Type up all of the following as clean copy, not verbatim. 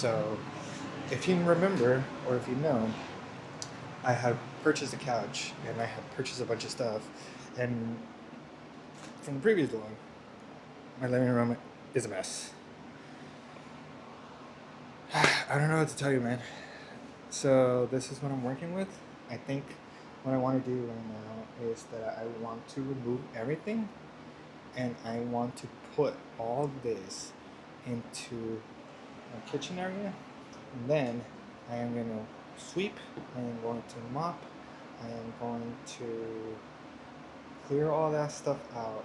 So, if you remember, or if you know, I had purchased a couch and I had purchased a bunch of stuff. And from the previous one, my living room is a mess. I don't know what to tell you, man. So, this is what I'm working with. I think what I want to do right now is that I want to remove everything and I want to put all this into my kitchen area. And then I am going to sweep, I am going to mop, I am going to clear all that stuff out.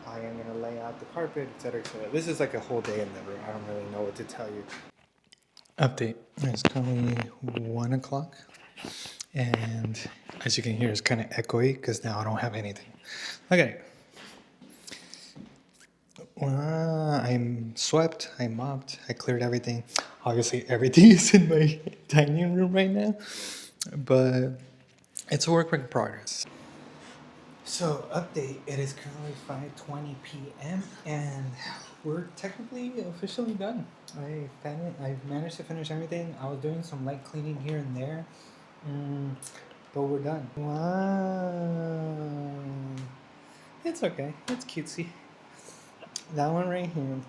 I am going to lay out the carpet, etc., etc. This is like a whole day endeavor. I don't really know what to tell you. Update. It's currently 1 o'clock. And as you can hear, it's kind of echoey because now I don't have anything. Okay. I'm swept, I mopped, I cleared everything. Obviously, everything is in my dining room right now, but it's a work in progress. So, update, it is currently 5:20 p.m. and we're technically officially done. I've managed to finish everything. I was doing some light cleaning here and there, but we're done. Wow. It's okay, it's cutesy. That one right here,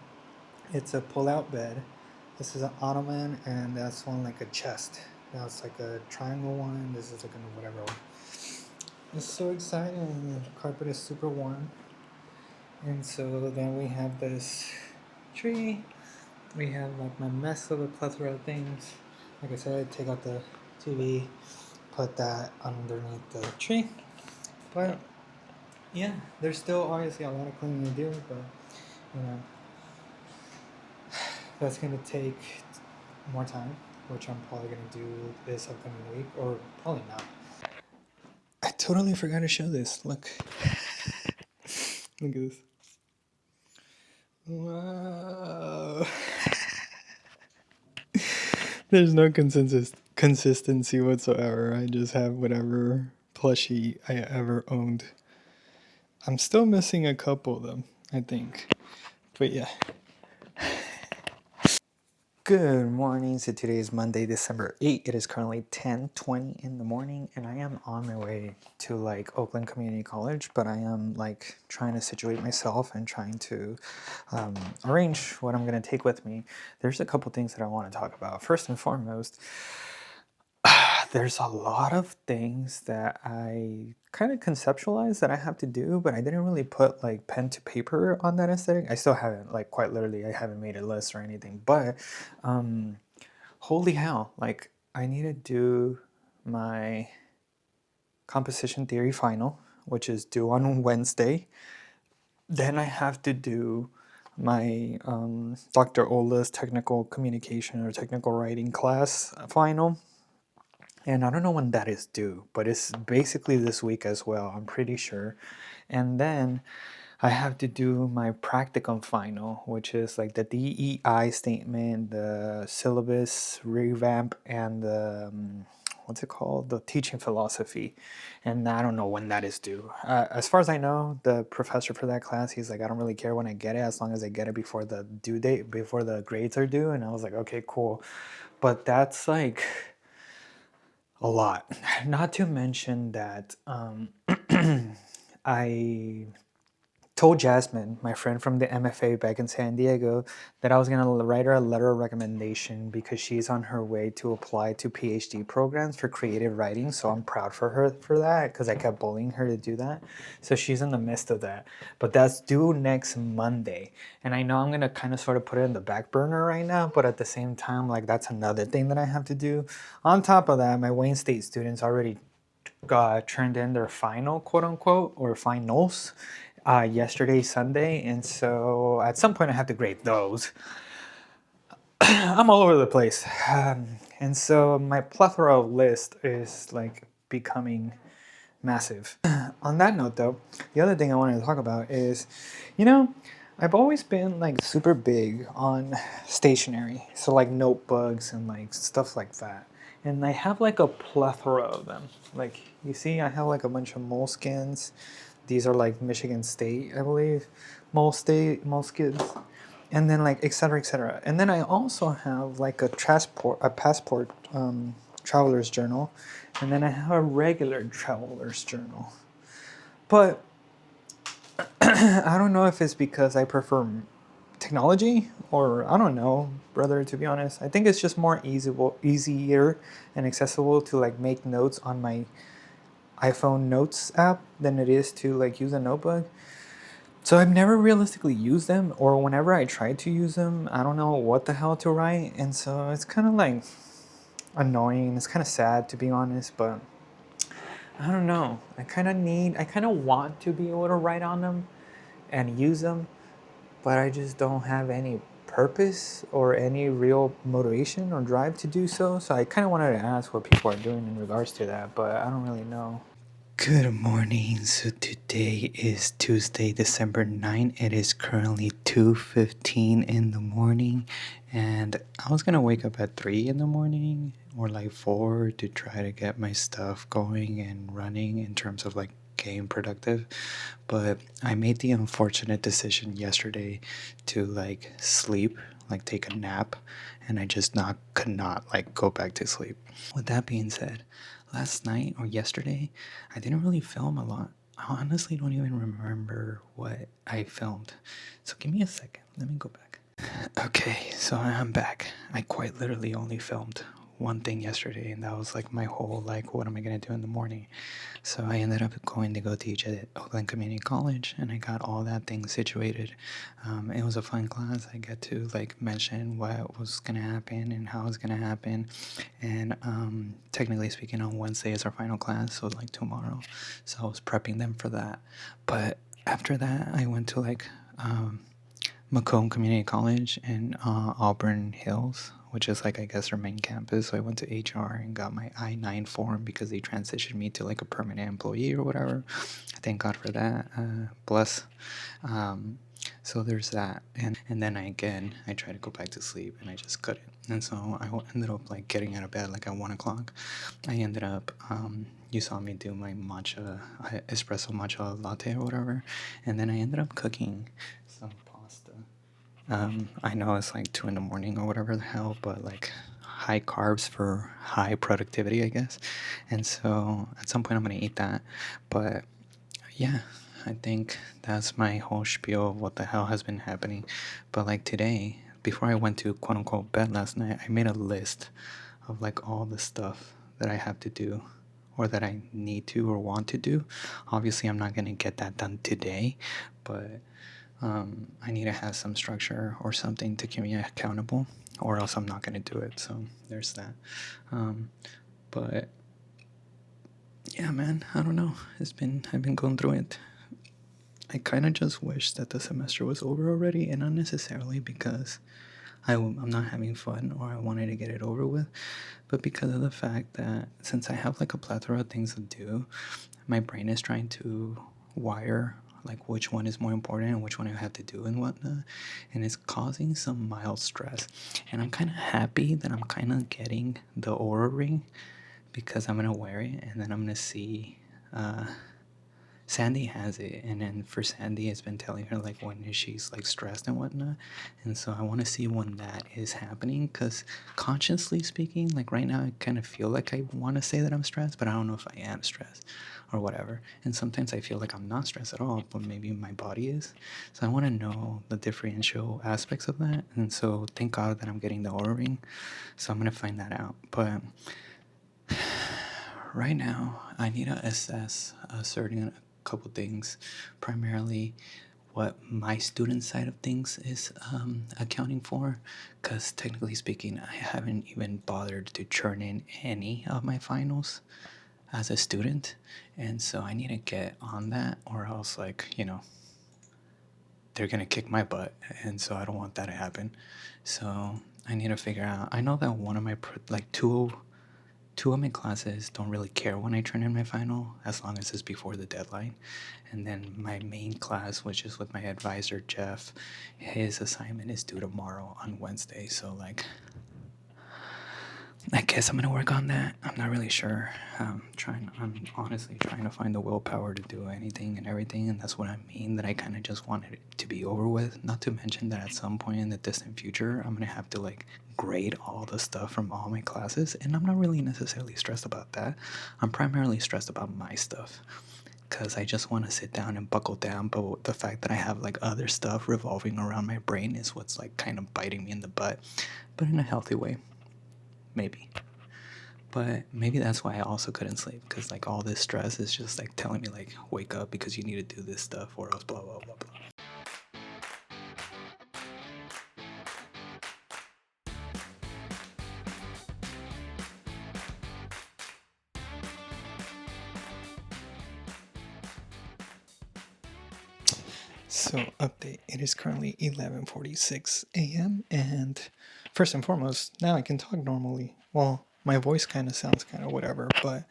it's a pull-out bed. This is an ottoman, and that's one like a chest. That's like a triangle one. This is like a whatever one. It's so exciting. The carpet is super warm. And so then we have this tree. We have like my mess of a plethora of things. Like I said, take out the TV, put that underneath the tree. But yeah, there's still obviously a lot of cleaning to do, but you know, that's gonna take more time, which I'm probably gonna do this upcoming week, or probably not. I totally forgot to show this. Look. Look at this. Wow. There's no consistency whatsoever. I just have whatever plushie I ever owned. I'm still missing a couple of them, I think. But yeah. Good morning. So today is Monday, December 8th. It is currently 10:20 in the morning, and I am on my way to like Oakland Community College, but I am like trying to situate myself and trying to arrange what I'm going to take with me. There's a couple things that I want to talk about. First and foremost, there's a lot of things that I kind of conceptualize that I have to do, but I didn't really put like pen to paper on that aesthetic. I still haven't, like, quite literally, I haven't made a list or anything, but holy hell, like I need to do my composition theory final, which is due on Wednesday. Then I have to do my Dr. Ola's technical communication or technical writing class final. And I don't know when that is due, but it's basically this week as well, I'm pretty sure. And then I have to do my practicum final, which is like the DEI statement, the syllabus revamp, and the, what's it called? The teaching philosophy. And I don't know when that is due. As far as I know, the professor for that class, he's like, I don't really care when I get it, as long as I get it before the due date, before the grades are due. And I was like, okay, cool. But that's like a lot. Not to mention that I told Jasmine, my friend from the MFA back in San Diego, that I was going to write her a letter of recommendation because she's on her way to apply to PhD programs for creative writing. So I'm proud for her for that because I kept bullying her to do that. So she's in the midst of that. But that's due next Monday. And I know I'm going to kind of sort of put it in the back burner right now, but at the same time, like, that's another thing that I have to do. On top of that, my Wayne State students already turned in their final, quote unquote, or finals yesterday, Sunday, and so at some point I have to grade those. I'm all over the place, and so my plethora of list is like becoming massive. On that note, though, the other thing I wanted to talk about is, I've always been like super big on stationery, so like notebooks and like stuff like that. And I have like a plethora of them. Like, you see, I have like a bunch of moleskins. These are like Michigan State, I believe, moleskins. and then like etc etc. And then I also have like a passport traveler's journal, and then I have a regular traveler's journal. But I don't know if it's because I prefer technology, or I don't know, brother, to be honest. I think it's just more easier and accessible to like make notes on my iPhone Notes app than it is to like use a notebook. So I've never realistically used them, or whenever I try to use them, I don't know what the hell to write, and so it's kind of like annoying. It's kind of sad, to be honest, but I don't know. I kind of want to be able to write on them and use them, but I just don't have any purpose or any real motivation or drive to do so. So I kind of wanted to ask what people are doing in regards to that, but I don't really know. Good morning. So today is Tuesday, December 9th. It is currently 2:15 in the morning, and I was going to wake up at 3 in the morning or like 4 to try to get my stuff going and running in terms of like getting productive. But I made the unfortunate decision yesterday to like sleep, like take a nap, and I just not could not like go back to sleep. With that being said, last night or yesterday, I didn't really film a lot. I honestly don't even remember what I filmed. So give me a second. Let me go back. Okay, so I'm back. I quite literally only filmed one thing yesterday, and that was like my whole like what am I gonna do in the morning. So I ended up going to go teach at Oakland Community College, and I got all that thing situated. It was a fun class. I get to like mention what was gonna happen and how it's gonna happen, and technically speaking, on Wednesday is our final class, so like tomorrow. So I was prepping them for that. But after that, I went to like Macomb Community College in Auburn Hills, which is like I guess their main campus. So I went to HR and got my I-9 form because they transitioned me to like a permanent employee or whatever. Thank God for that. Bless. Um, so there's that, and then I tried to go back to sleep and I just couldn't. And so ended up like getting out of bed like at 1 o'clock. I ended up. You saw me do my espresso matcha latte or whatever, and then I ended up cooking some pasta. I know it's like 2 in the morning or whatever the hell, but like high carbs for high productivity, I guess. And so at some point I'm gonna eat that. But yeah, I think that's my whole spiel of what the hell has been happening. But like today, before I went to quote unquote bed last night, I made a list of like all the stuff that I have to do or that I need to or want to do. Obviously, I'm not gonna get that done today, but I need to have some structure or something to keep me accountable, or else I'm not going to do it. So there's that. But yeah, man, I don't know. I've been going through it. I kind of just wish that the semester was over already, and not necessarily because I'm not having fun or I wanted to get it over with, but because of the fact that since I have like a plethora of things to do, my brain is trying to wire like which one is more important and which one I have to do and whatnot, and it's causing some mild stress. And I'm kind of happy that I'm kind of getting the aura ring because I'm gonna wear it and then I'm gonna see. Sandy has it, and then for Sandy, it's been telling her like when she's like stressed and whatnot, and so I want to see when that is happening. Cause consciously speaking, like right now, I kind of feel like I want to say that I'm stressed, but I don't know if I am stressed or whatever. And sometimes I feel like I'm not stressed at all, but maybe my body is. So I want to know the differential aspects of that, and so thank God that I'm getting the aura ring. So I'm gonna find that out, but right now I need to assess a certain couple things, primarily what my student side of things is accounting for, because technically speaking I haven't even bothered to turn in any of my finals as a student, and so I need to get on that or else like they're gonna kick my butt, and so I don't want that to happen. So I need to figure out. I know that one of my like two of my classes don't really care when I turn in my final as long as it's before the deadline. And then my main class, which is with my advisor, Jeff, his assignment is due tomorrow on Wednesday. So, like, I guess I'm gonna work on that. I'm not really sure. I'm honestly trying to find the willpower to do anything and everything, and that's what I mean. That I kind of just wanted it to be over with. Not to mention that at some point in the distant future, I'm gonna have to like grade all the stuff from all my classes, and I'm not really necessarily stressed about that. I'm primarily stressed about my stuff because I just want to sit down and buckle down. But the fact that I have like other stuff revolving around my brain is what's like kind of biting me in the butt, but in a healthy way, maybe. But maybe that's why I also couldn't sleep, because like all this stress is just like telling me like wake up because you need to do this stuff or else blah blah blah blah. So update, it is currently 11:46 a.m. and first and foremost, now I can talk normally. Well, my voice kind of sounds kind of whatever, but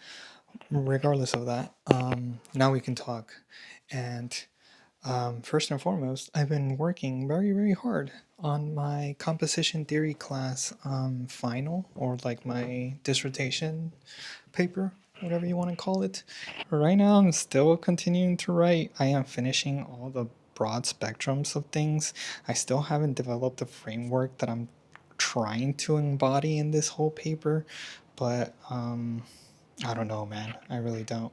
regardless of that, now we can talk. And first and foremost, I've been working very, very hard on my composition theory class final, or like my dissertation paper, whatever you want to call it. Right now, I'm still continuing to write. I am finishing all the broad spectrums of things. I still haven't developed the framework that I'm trying to embody in this whole paper, but I don't know, man. I really don't.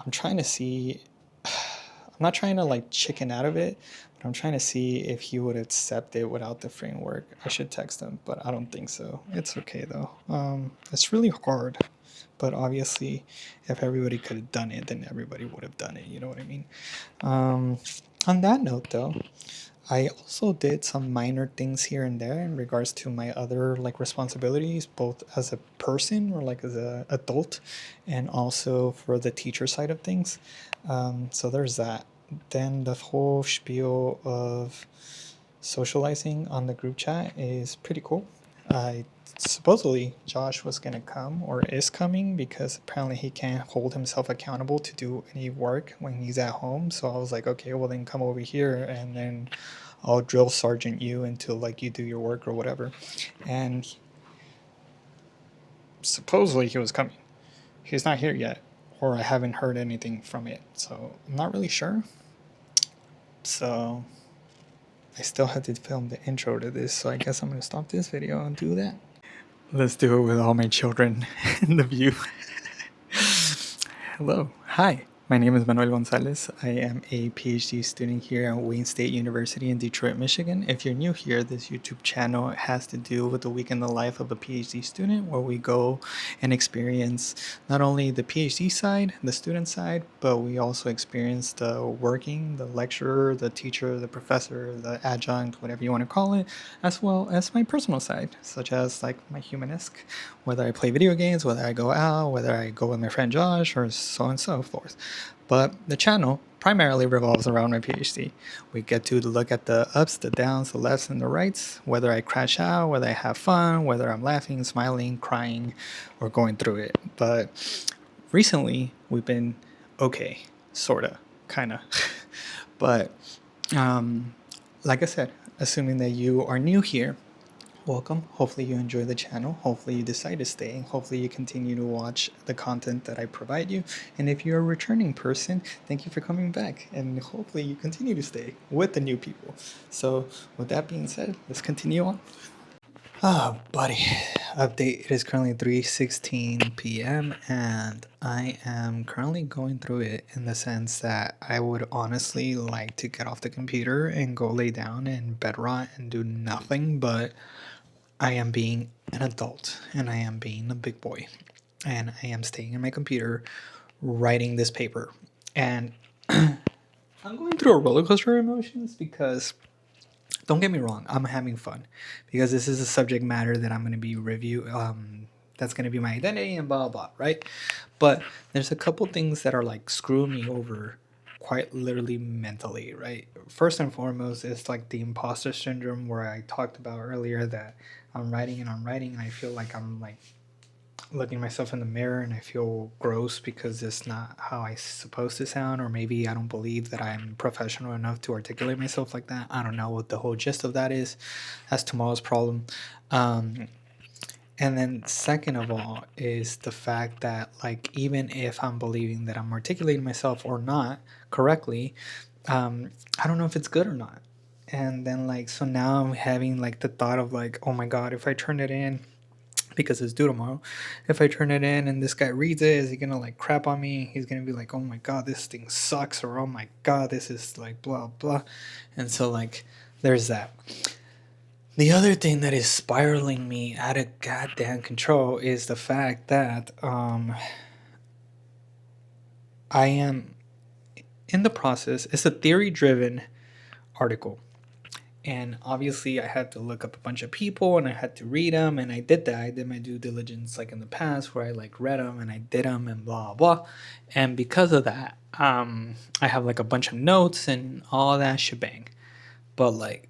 I'm trying to see. I'm not trying to like chicken out of it, but I'm trying to see if he would accept it without the framework. I should text him, but I don't think so. It's okay though. It's really hard, but obviously, if everybody could have done it, then everybody would have done it. You know what I mean? Um, on that note, though, I also did some minor things here and there in regards to my other like responsibilities, both as a person or like as a adult, and also for the teacher side of things. So there's that. Then the whole spiel of socializing on the group chat is pretty cool. I supposedly Josh was gonna come or is coming because apparently he can't hold himself accountable to do any work when he's at home. So I was like, okay, well then come over here and then I'll drill sergeant you until like you do your work or whatever. And supposedly he was coming. He's not here yet, or I haven't heard anything from it. So I'm not really sure. So I still have to film the intro to this, so I guess I'm gonna stop this video and do that. Let's do it with all my children in the view. Hello. Hi. My name is Manuel Gonzalez. I am a PhD student here at Wayne State University in Detroit, Michigan. If you're new here, this YouTube channel has to do with the week in the life of a PhD student, where we go and experience not only the PhD side, the student side, but we also experience the working, the lecturer, the teacher, the professor, the adjunct, whatever you want to call it, as well as my personal side, such as like my humanesque, whether I play video games, whether I go out, whether I go with my friend Josh, or so on and so forth. But the channel primarily revolves around my PhD. We get to look at the ups, the downs, the lefts, and the rights, whether I crash out, whether I have fun, whether I'm laughing, smiling, crying, or going through it. But recently, we've been okay, sorta, kinda. But like I said, assuming that you are new here, welcome. Hopefully you enjoy the channel. Hopefully you decide to stay. Hopefully you continue to watch the content that I provide you. And if you're a returning person, thank you for coming back. And hopefully you continue to stay with the new people. So with that being said, let's continue on. Ah, buddy. Update. It is currently 3:16 p.m. and I am currently going through it in the sense that I would honestly like to get off the computer and go lay down and bed rot and do nothing, but I am being an adult and I am being a big boy and I am staying in my computer writing this paper. And I'm going through a roller coaster of emotions because don't get me wrong, I'm having fun because this is a subject matter that I'm going to be that's going to be my identity and blah blah, right? But there's a couple things that are like screwing me over quite literally mentally, right? First and foremost is like the imposter syndrome, where I talked about earlier that I'm writing and I feel like I'm like looking myself in the mirror and I feel gross because it's not how I supposed to sound, or maybe I don't believe that I'm professional enough to articulate myself like that. I don't know what the whole gist of that is. That's tomorrow's problem. And then second of all is the fact that like even if I'm believing that I'm articulating myself or not correctly, I don't know if it's good or not. And then like so now I'm having like the thought of like, oh my god, if I turn it in because it's due tomorrow, if I turn it in and this guy reads it, is he gonna like crap on me? He's gonna be like, oh my god, this thing sucks, or oh my god, this is like blah blah. And so like there's that. The other thing that is spiraling me out of goddamn control is the fact that I am in the process. It's a theory driven article. And obviously, I had to look up a bunch of people and I had to read them. And I did that. I did my due diligence like in the past where I like read them and I did them and blah, blah. And because of that, I have like a bunch of notes and all that shebang. But like,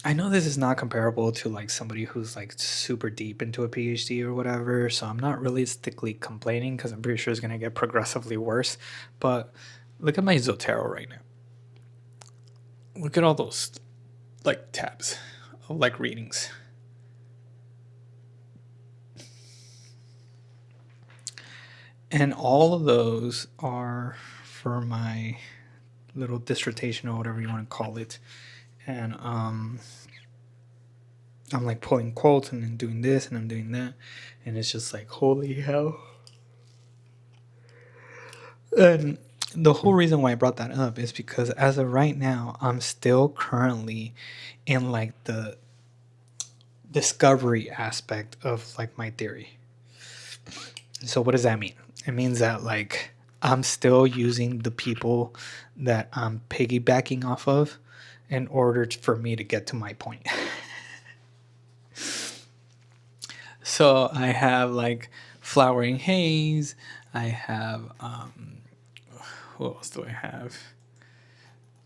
I know this is not comparable to like somebody who's like super deep into a PhD or whatever, so I'm not realistically complaining because I'm pretty sure it's gonna get progressively worse. But look at my Zotero right now. Look at all those like tabs of like readings. And all of those are for my little dissertation or whatever you want to call it. And I'm like pulling quotes and then doing this and I'm doing that. And it's just like, holy hell. And the whole reason why I brought that up is because as of right now, I'm still currently in like the discovery aspect of like my theory. So what does that mean? It means that like I'm still using the people that I'm piggybacking off of in order for me to get to my point. So I have like Flowering Haze. I have who else do I have?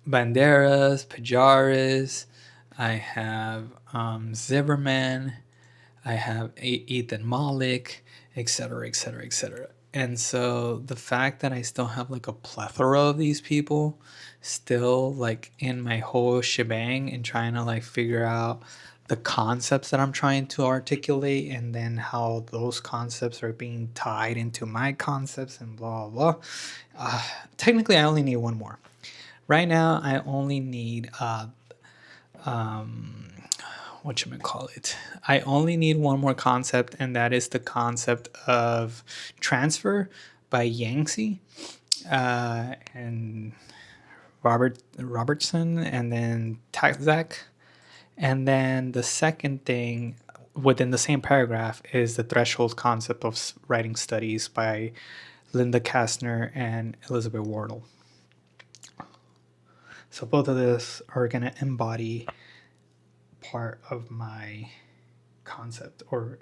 Banderas, Pajaris. I have Zimmerman. I have Ethan Malik, etc., etc., etc. And so the fact that I still have like a plethora of these people still like in my whole shebang and trying to like figure out the concepts that I'm trying to articulate and then how those concepts are being tied into my concepts and blah blah. Technically, I only need one more. Right now, I only need whatchamacallit. I only need one more concept, and that is the concept of transfer by Yangtze and Robertson, and then Taczak. And then the second thing within the same paragraph is the threshold concept of writing studies by Linda Kastner and Elizabeth Wardle. So both of those are going to embody part of my concept, or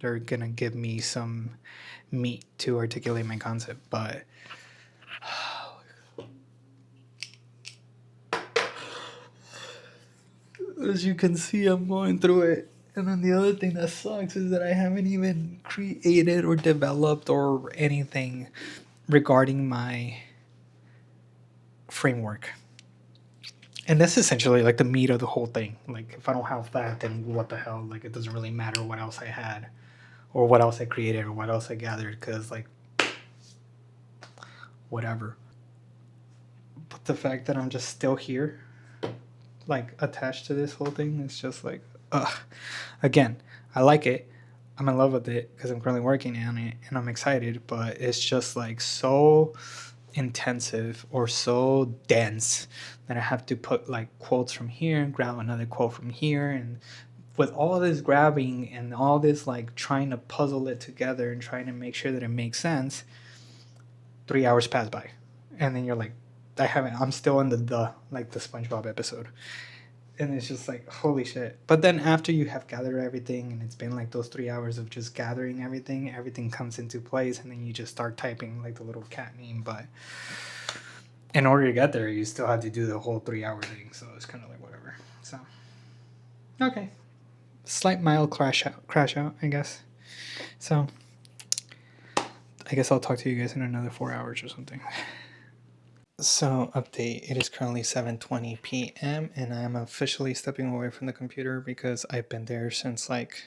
they're going to give me some meat to articulate my concept. But as you can see, I'm going through it. And then the other thing that sucks is that I haven't even created or developed or anything regarding my framework. And that's essentially like the meat of the whole thing. Like if I don't have that, then what the hell? Like it doesn't really matter what else I had or what else I created or what else I gathered, because like whatever. But the fact that I'm just still here, like attached to this whole thing, is just like, ugh. Again, I like it. I'm in love with it because I'm currently working on it and I'm excited, but it's just like so intensive or so dense that I have to put like quotes from here and grab another quote from here, and with all this grabbing and all this like trying to puzzle it together and trying to make sure that it makes sense, 3 hours pass by and then you're like, I'm still in the like the SpongeBob episode, and it's just like holy shit. But then after you have gathered everything and it's been like those 3 hours of just gathering everything comes into place, and then you just start typing like the little cat meme. But in order to get there, you still have to do the whole 3 hour thing, so it's kind of like whatever. So okay, slight mild crash out I guess. So I guess I'll talk to you guys in another 4 hours or something. So update, it is currently 7:20 p.m. and I am officially stepping away from the computer because I've been there since like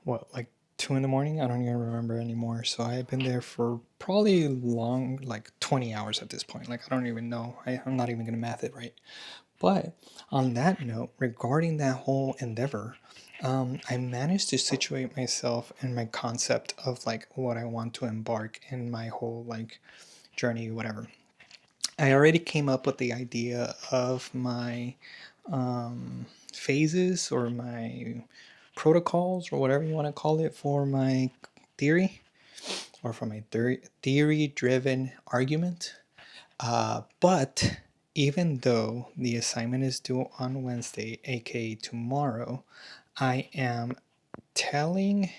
like 2 in the morning? I don't even remember anymore. So I've been there for probably long, like 20 hours at this point. Like, I don't even know. I'm not even going to math it right. But on that note, regarding that whole endeavor, I managed to situate myself in my concept of like what I want to embark in my whole like journey, whatever. I already came up with the idea of my phases or my protocols or whatever you want to call it for my theory or for my theory driven argument. But even though the assignment is due on Wednesday, aka tomorrow, I am telling,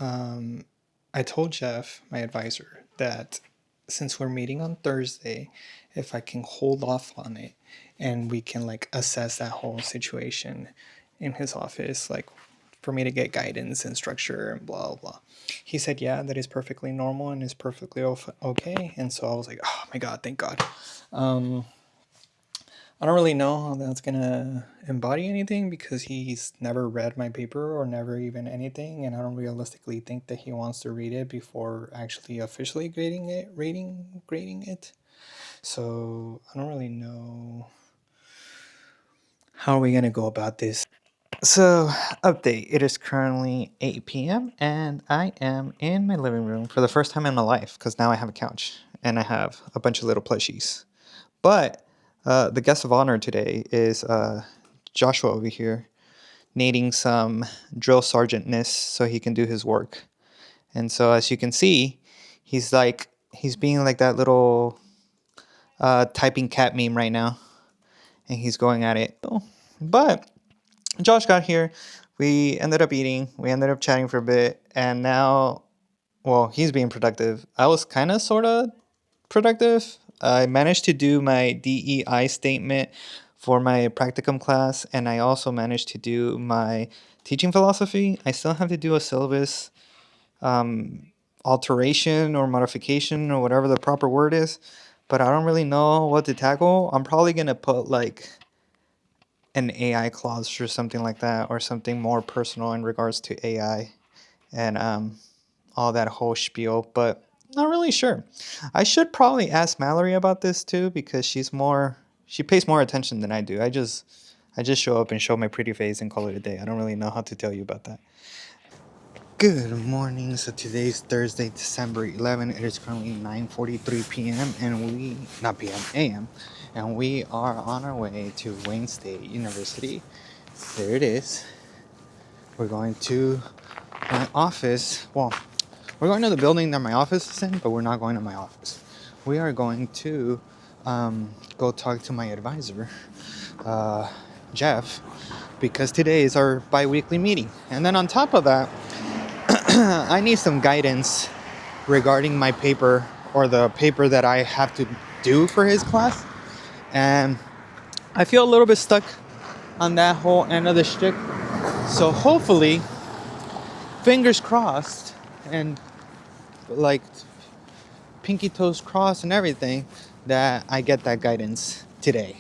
I told Jeff, my advisor, that since we're meeting on Thursday, if I can hold off on it and we can like assess that whole situation in his office, like for me to get guidance and structure and blah blah. He said, yeah, that is perfectly normal and is perfectly okay. And so I was like, oh my God, thank God. I don't really know how that's gonna embody anything because he's never read my paper or never even anything, and I don't realistically think that he wants to read it before actually officially grading it. So I don't really know how are we gonna go about this. So, update. It is currently 8 p.m. and I am in my living room for the first time in my life because now I have a couch and I have a bunch of little plushies. But the guest of honor today is Joshua over here, needing some drill sergeantness so he can do his work. And so, as you can see, he's being like that little typing cat meme right now, and he's going at it. But Josh got here. We ended up eating. We ended up chatting for a bit, and now, well, he's being productive. I was kind of, sort of productive. I managed to do my DEI statement for my practicum class, and I also managed to do my teaching philosophy. I still have to do a syllabus alteration or modification or whatever the proper word is, but I don't really know what to tackle. I'm probably going to put like an AI clause or something like that, or something more personal in regards to AI and all that whole spiel, but not really sure. I should probably ask Mallory about this too because she pays more attention than I do. I just show up and show my pretty face and call it a day. I don't really know how to tell you about that. Good morning. So today's Thursday, December 11. It is currently 9:43 p.m. and we not p.m. a.m. and we are on our way to Wayne State University. There it is. We're going to my office. Well, we're going to the building that my office is in, but we're not going to my office. We are going to go talk to my advisor, Jeff, because today is our bi-weekly meeting. And then on top of that, I need some guidance regarding my paper or the paper that I have to do for his class. And I feel a little bit stuck on that whole end of the shtick. So hopefully, fingers crossed and like pinky toes crossed and everything, that I get that guidance today.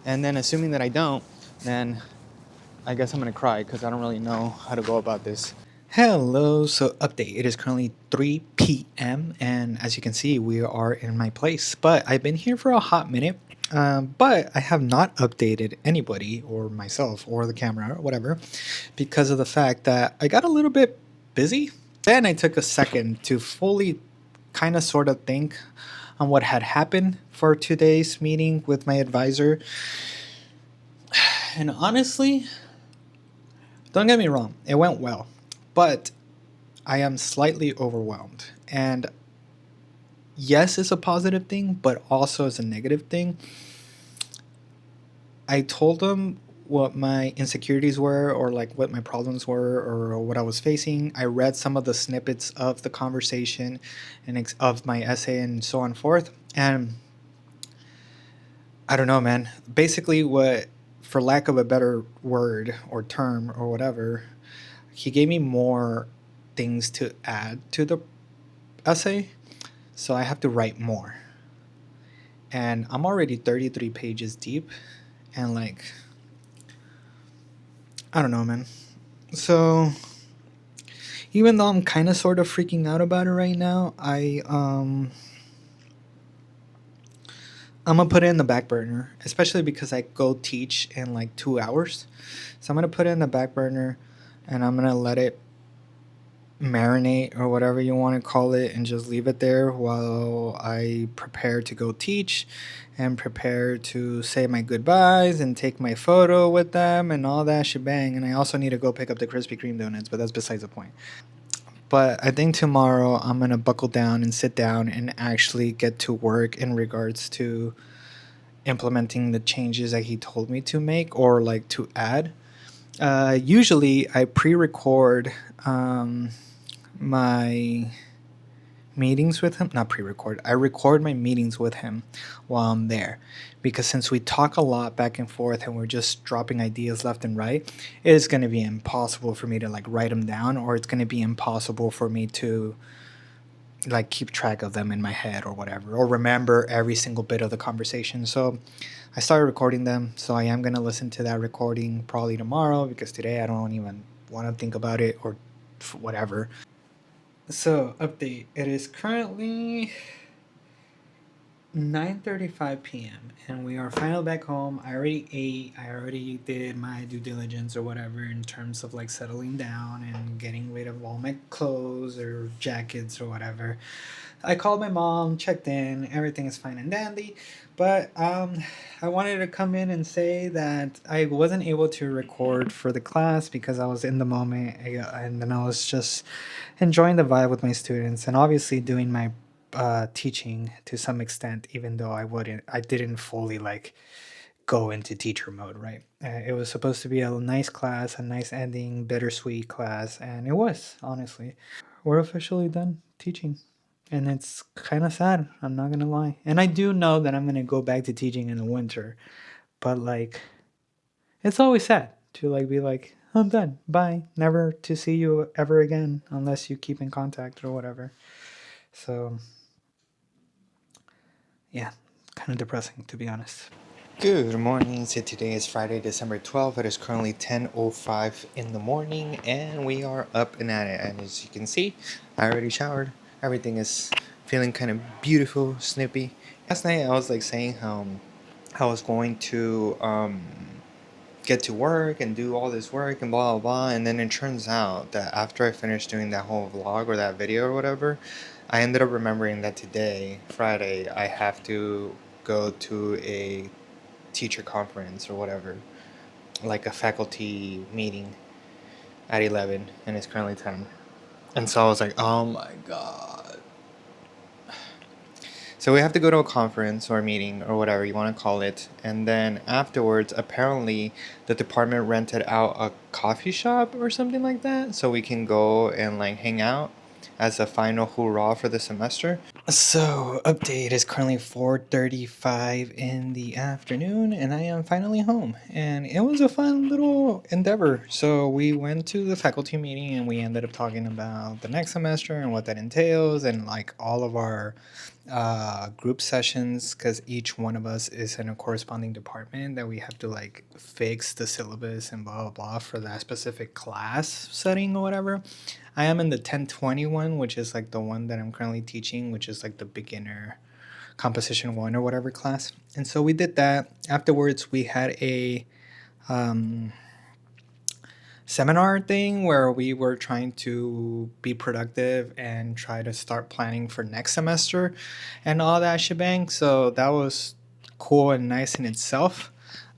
And then assuming that I don't, then I guess I'm gonna cry because I don't really know how to go about this. Hello, so update. It is currently 3 p.m. and as you can see, we are in my place. But I've been here for a hot minute, but I have not updated anybody or myself or the camera or whatever because of the fact that I got a little bit busy. Then I took a second to fully kind of sort of think on what had happened for today's meeting with my advisor. And honestly, don't get me wrong, it went well, but I am slightly overwhelmed. And yes, it's a positive thing, but also it's a negative thing. I told them what my insecurities were, or like what my problems were, or what I was facing. I read some of the snippets of the conversation and of my essay and so on and forth. And I don't know, man. Basically, what, for lack of a better word or term or whatever, he gave me more things to add to the essay. So I have to write more. And I'm already 33 pages deep. And like, I don't know, man. So Even though I'm kind of sort of freaking out about it right now, I'm gonna put it in the back burner, especially because I go teach in like 2 hours. So I'm gonna put it in the back burner, and I'm gonna let it marinate or whatever you want to call it, and just leave it there while I prepare to go teach, and prepare to say my goodbyes and take my photo with them and all that shebang. And I also need to go pick up the Krispy Kreme donuts, but that's besides the point. But I think tomorrow I'm gonna buckle down and sit down and actually get to work in regards to implementing the changes that he told me to make or like to add. Usually, I pre-record my meetings with him. Not pre-record. I record my meetings with him while I'm there, because since we talk a lot back and forth and we're just dropping ideas left and right, it is going to be impossible for me to like write them down, or it's going to be impossible for me to like keep track of them in my head or whatever, or remember every single bit of the conversation. So I started recording them. So I am going to listen to that recording probably tomorrow, because today I don't even want to think about it or whatever. So update, it is currently 9:35 p.m. and we are finally back home. I already ate. I already did my due diligence or whatever in terms of like settling down and getting rid of all my clothes or jackets or whatever. I called my mom, checked in, everything is fine and dandy. But I wanted to come in and say that I wasn't able to record for the class because I was in the moment, and then I was just enjoying the vibe with my students and obviously doing my teaching to some extent, even though I didn't fully like go into teacher mode, right? It was supposed to be a nice class, a nice ending, bittersweet class, and it was, honestly. We're officially done teaching. And it's kind of sad, I'm not gonna lie. And I do know that I'm gonna go back to teaching in the winter, but like, it's always sad to like be like, I'm done, bye, never to see you ever again unless you keep in contact or whatever. So, yeah, kind of depressing to be honest. Good morning. So today is Friday, December 12th. It is currently 10:05 in the morning, and we are up and at it. And as you can see, I already showered. Everything is feeling kind of beautiful, snippy. Last night I was like saying how I was going to get to work and do all this work and blah blah blah, and then it turns out that after I finished doing that whole vlog or that video or whatever, I ended up remembering that today, Friday, I have to go to a teacher conference or whatever, like a faculty meeting at 11, and it's currently 10. And so I was like, oh my god. So we have to go to a conference or a meeting or whatever you want to call it, and then afterwards, apparently, the department rented out a coffee shop or something like that, so we can go and like hang out as a final hoorah for the semester. So, update is currently 4:35 in the afternoon, and I am finally home. And it was a fun little endeavor. So, we went to the faculty meeting and we ended up talking about the next semester and what that entails, and like all of our group sessions, because each one of us is in a corresponding department that we have to like fix the syllabus and blah blah blah for that specific class setting or whatever. I am in the 1021, which is like the one that I'm currently teaching, which is like the beginner composition one or whatever class. And so we did that. Afterwards, we had a um, seminar thing where we were trying to be productive and try to start planning for next semester and all that shebang. So that was cool and nice in itself.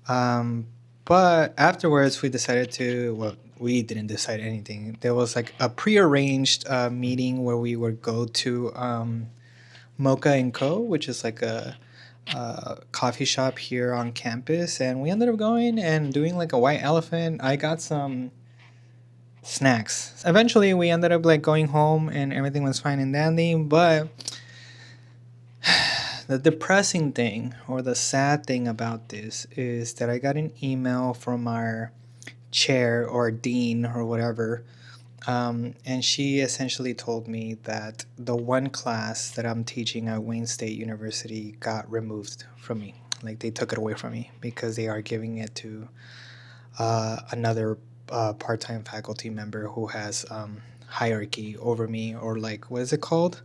Um, but afterwards, we decided to, well, we didn't decide anything. There was like a prearranged meeting where we would go to Mocha and Co., which is like a coffee shop here on campus. And we ended up going and doing like a white elephant. I got some snacks. Eventually, we ended up like going home and everything was fine and dandy. But the depressing thing or the sad thing about this is that I got an email from our chair or dean or whatever. And she essentially told me that the one class that I'm teaching at Wayne State University got removed from me. Like they took it away from me because they are giving it to another part time faculty member who has hierarchy over me, or like, what is it called?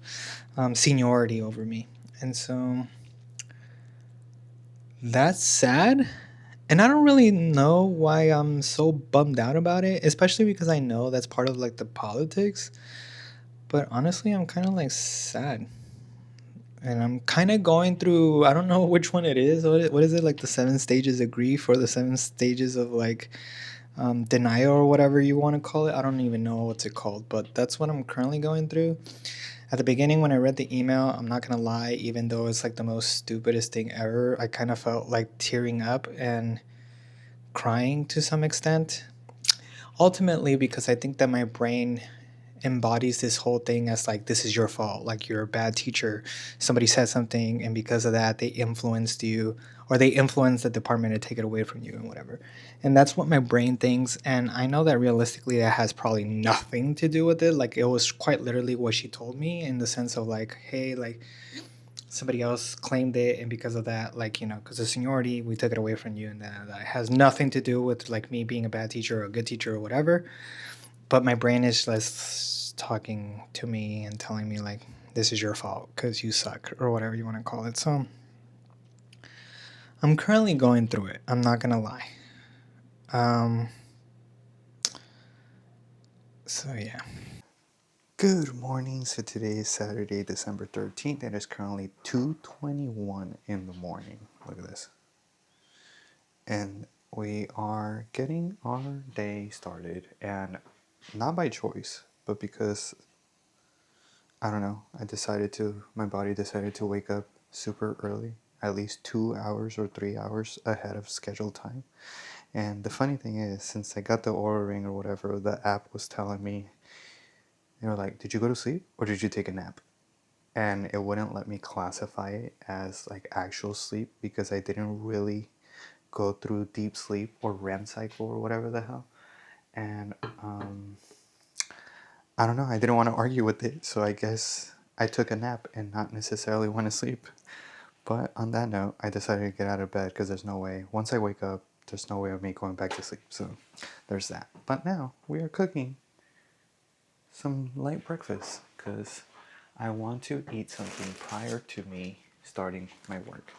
Seniority over me. And so that's sad. And I don't really know why I'm so bummed out about it, especially because I know that's part of like the politics. But honestly, I'm kind of like sad. And I'm kind of going through, I don't know which one it is. What is it, like the 7 stages of grief, or the 7 stages of like denial, or whatever you want to call it? I don't even know what's it called, but that's what I'm currently going through. At the beginning, when I read the email, I'm not going to lie, even though it's like the most stupidest thing ever, I kind of felt like tearing up and crying to some extent. Ultimately, because I think that my brain embodies this whole thing as like, this is your fault, like you're a bad teacher, somebody said something and because of that they influenced you, or they influenced the department to take it away from you and whatever. And that's what my brain thinks, and I know that realistically that has probably nothing to do with it. Like, it was quite literally what she told me, in the sense of like, hey, like somebody else claimed it, and because of that, like, because of seniority, we took it away from you, and that has nothing to do with like me being a bad teacher or a good teacher or whatever. But my brain is just talking to me and telling me like, this is your fault because you suck, or whatever you want to call it. So I'm currently going through it, I'm not gonna lie. um so yeah. Good morning. So today is Saturday, December 13th. It is currently 2:21 in the morning. Look at this. And we are getting our day started, and not by choice, but because I don't know. My body decided to wake up super early, at least 2 hours or 3 hours ahead of scheduled time. And the funny thing is, since I got the Aura Ring or whatever, the app was telling me, like, did you go to sleep or did you take a nap? And it wouldn't let me classify it as like actual sleep, because I didn't really go through deep sleep or REM cycle or whatever the hell. And I don't know, I didn't want to argue with it, so I guess I took a nap and not necessarily want to sleep. But on that note, I decided to get out of bed because there's no way, once I wake up, there's no way of me going back to sleep. So there's that. But now we are cooking some light breakfast because I want to eat something prior to me starting my work.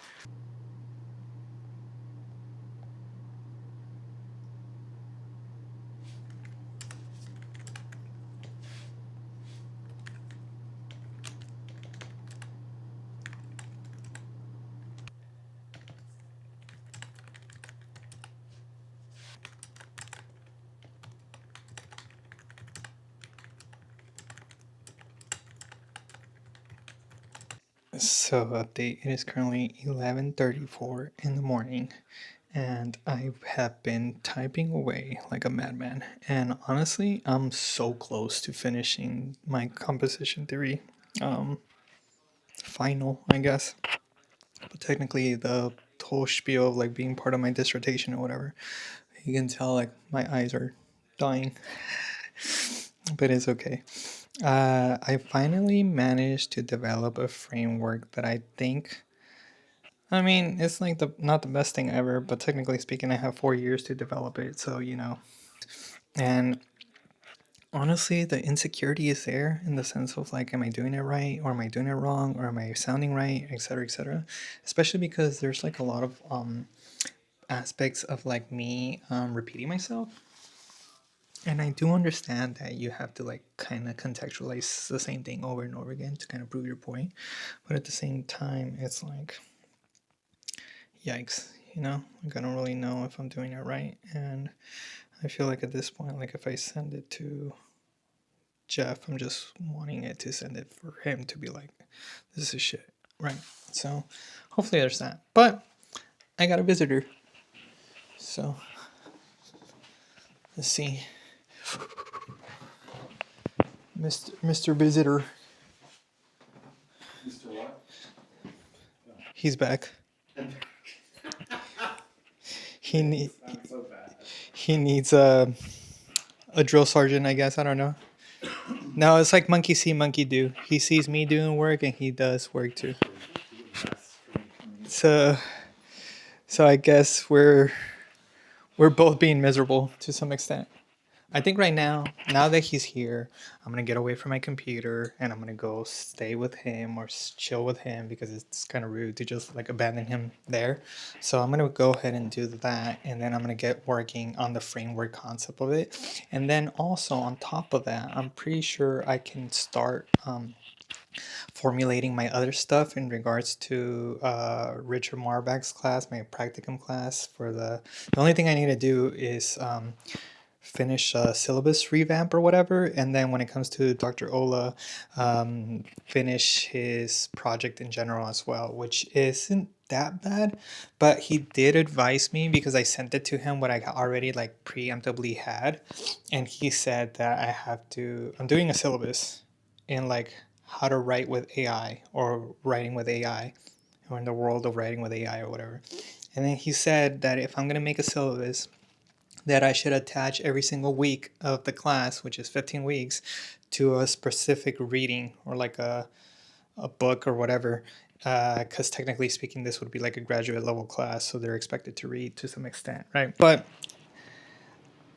So update, it is currently 11:34 in the morning, and I have been typing away like a madman. And honestly, I'm so close to finishing my composition theory final, I guess. But technically, the whole spiel of like being part of my dissertation or whatever, you can tell like my eyes are dying, but it's okay. I finally managed to develop a framework that I think, I mean, it's like the not the best thing ever, but technically speaking, I have 4 years to develop it. So and honestly, the insecurity is there, in the sense of like, am I doing it right, or am I doing it wrong, or am I sounding right, etc., etc. Especially because there's like a lot of aspects of like me repeating myself. And I do understand that you have to like kind of contextualize the same thing over and over again to kind of prove your point. But at the same time, it's like, yikes, like I don't really know if I'm doing it right. And I feel like at this point, like if I send it to Jeff, I'm just wanting it to send it for him to be like, this is shit, right? So hopefully there's that. But I got a visitor. So let's see. Mr. Visitor. Mr. What? He's back. He need, Not so bad. he needs a drill sergeant, I guess. I don't know. No, it's like monkey see, monkey do. He sees me doing work and he does work too. So I guess we're both being miserable to some extent. I think right now that he's here, I'm gonna get away from my computer and I'm gonna go stay with him or chill with him because it's kind of rude to just like abandon him there. So I'm gonna go ahead and do that, and then I'm gonna get working on the framework concept of it, and then also on top of that, I'm pretty sure I can start formulating my other stuff in regards to Richard Marbach's class, my practicum class. For the only thing I need to do is finish a syllabus revamp or whatever, and then when it comes to Dr. Ola, finish his project in general as well, which isn't that bad, but he did advise me because I sent it to him what I already like preemptively had, and he said that I'm doing a syllabus in like how to write with AI or writing with AI or in the world of writing with AI or whatever. And then he said that if I'm going to make a syllabus, that I should attach every single week of the class, which is 15 weeks, to a specific reading or like a book or whatever. Because technically speaking, this would be like a graduate level class, so they're expected to read to some extent, right? But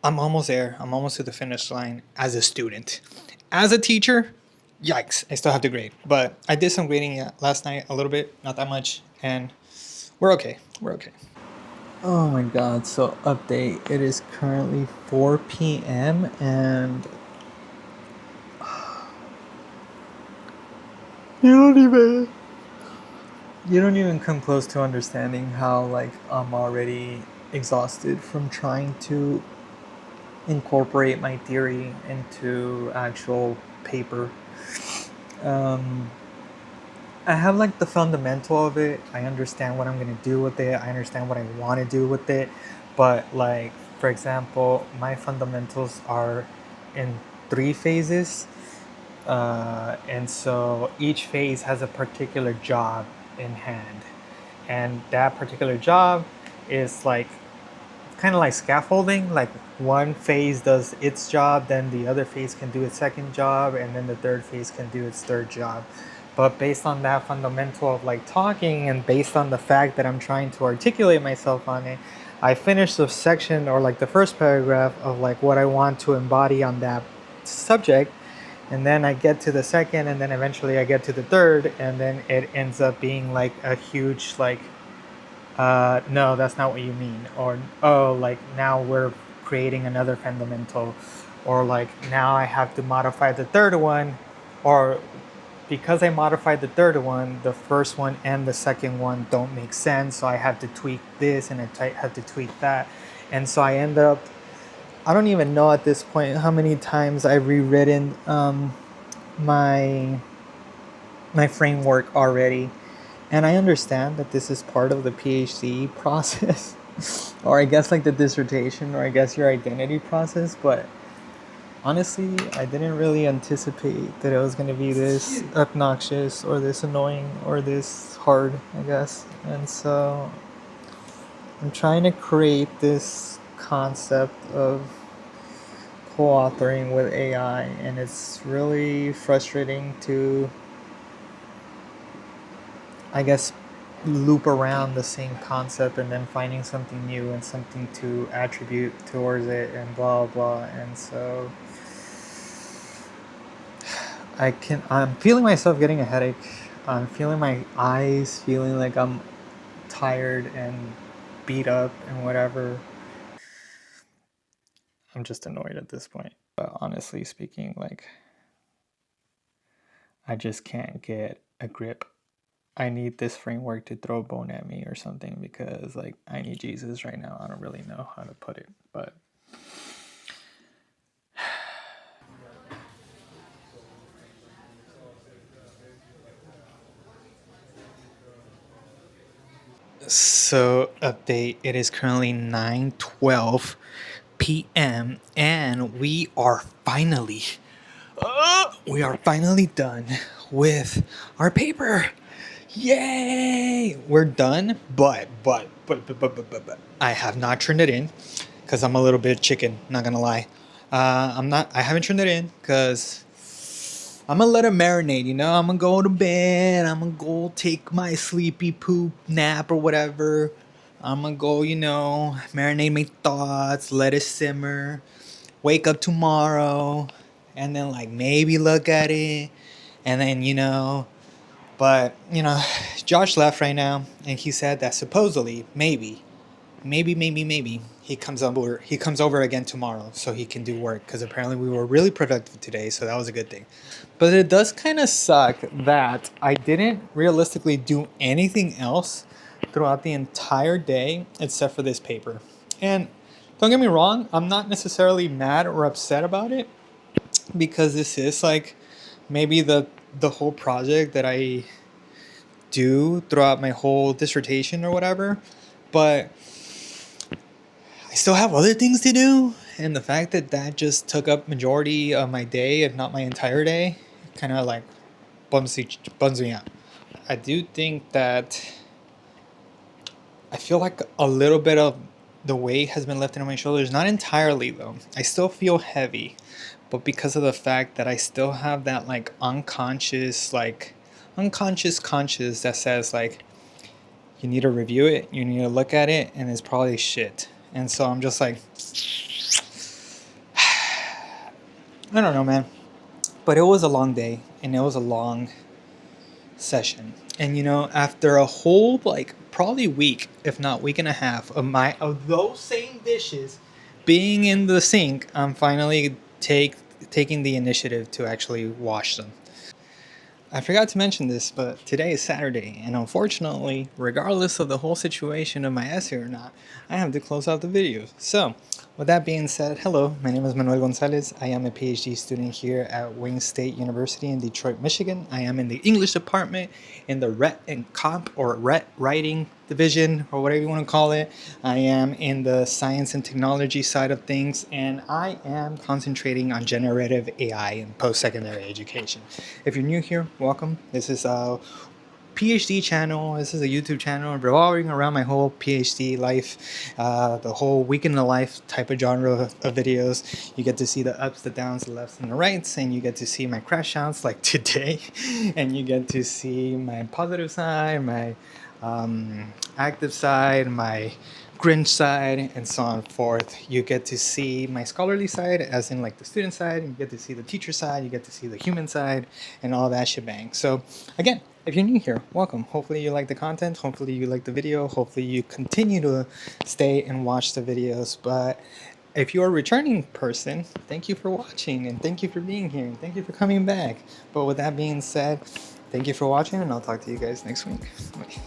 I'm almost there. I'm almost to the finish line as a student. As a teacher, yikes, I still have to grade. But I did some grading last night, a little bit, not that much, and we're okay. We're okay. Oh my god, so update. It is currently 4 p.m. and you don't even you don't even come close to understanding how like I'm already exhausted from trying to incorporate my theory into actual paper. Um, I have like the fundamental of it. I understand what I'm gonna do with it. I understand what I want to do with it. But like, for example, my fundamentals are in 3 phases, and so each phase has a particular job in hand, and that particular job is like kind of like scaffolding. Like one phase does its job, then the other phase can do its second job, and then the third phase can do its third job. But based on that fundamental of like talking, and based on the fact that I'm trying to articulate myself on it, I finish the section or like the first paragraph of like what I want to embody on that subject, and then I get to the second, and then eventually I get to the third, and then it ends up being like a huge like no, that's not what you mean. Or, oh, like now we're creating another fundamental. Or like now I have to modify the third one. Or because I modified the third one, the first one and the second one don't make sense. So I have to tweak this and I have to tweak that. And so I end up, I don't even know at this point how many times I've rewritten my my framework already. And I understand that this is part of the PhD process, or I guess like the dissertation, or I guess your identity process, but honestly, I didn't really anticipate that it was going to be this obnoxious, or this annoying, or this hard, I guess. And so I'm trying to create this concept of co authoring with AI, and it's really frustrating to, I guess, loop around the same concept and then finding something new and something to attribute towards it and blah blah. And so I'm feeling myself getting a headache. I'm feeling my eyes feeling like I'm tired and beat up and whatever. I'm just annoyed at this point. But honestly speaking, like I just can't get a grip. I need this framework to throw a bone at me or something, because like I need Jesus right now. I don't really know how to put it, but so update, it is currently 9:12 p.m. and we are finally done with our paper. Yay! We're done, but I have not turned it in because I'm a little bit chicken, not gonna lie. I haven't turned it in because I'm gonna let it marinate, you know? I'm gonna go to bed, I'm gonna go take my sleepy poop nap or whatever. I'm gonna go, marinate my thoughts, let it simmer, wake up tomorrow and then like maybe look at it and then but Josh left right now and he said that supposedly maybe he comes over again tomorrow so he can do work because apparently we were really productive today, so that was a good thing. But it does kind of suck that I didn't realistically do anything else throughout the entire day except for this paper. And don't get me wrong, I'm not necessarily mad or upset about it because this is like maybe the whole project that I do throughout my whole dissertation or whatever. But I still have other things to do, and the fact that that just took up majority of my day, if not my entire day, kind of like bums me out. I do think that I feel like a little bit of the weight has been lifted on my shoulders. Not entirely though. I still feel heavy, but because of the fact that I still have that like unconscious conscious that says like you need to review it, you need to look at it, and it's probably shit. And so I'm just like, I don't know, man. But it was a long day and it was a long session. And after a whole like probably week, if not week and a half of those same dishes being in the sink, I'm finally taking the initiative to actually wash them. I forgot to mention this, but today is Saturday, and unfortunately, regardless of the whole situation of my essay or not, I have to close out the video. So, with that being said, hello, my name is Manuel Gonzalez. I am a PhD student here at Wayne State University in Detroit, Michigan. I am in the English department in the Rhet and Comp or Rhet Writing division or whatever you want to call it. I am in the science and technology side of things, and I am concentrating on generative AI in post-secondary education. If you're new here, welcome. This is a PhD channel. This is a YouTube channel revolving around my whole PhD life, the whole week in the life type of genre of videos. You get to see the ups, the downs, the lefts, and the rights, and you get to see my crash outs like today, and you get to see my positive side, my active side, my Grinch side, and so on and forth. You get to see my scholarly side, as in like the student side, and you get to see the teacher side, you get to see the human side, and all that shebang. So again, if you're new here, welcome. Hopefully you like the content, hopefully you like the video, hopefully you continue to stay and watch the videos. But if you're a returning person, thank you for watching, and thank you for being here, and thank you for coming back. But with that being said, thank you for watching, and I'll talk to you guys next week. Bye.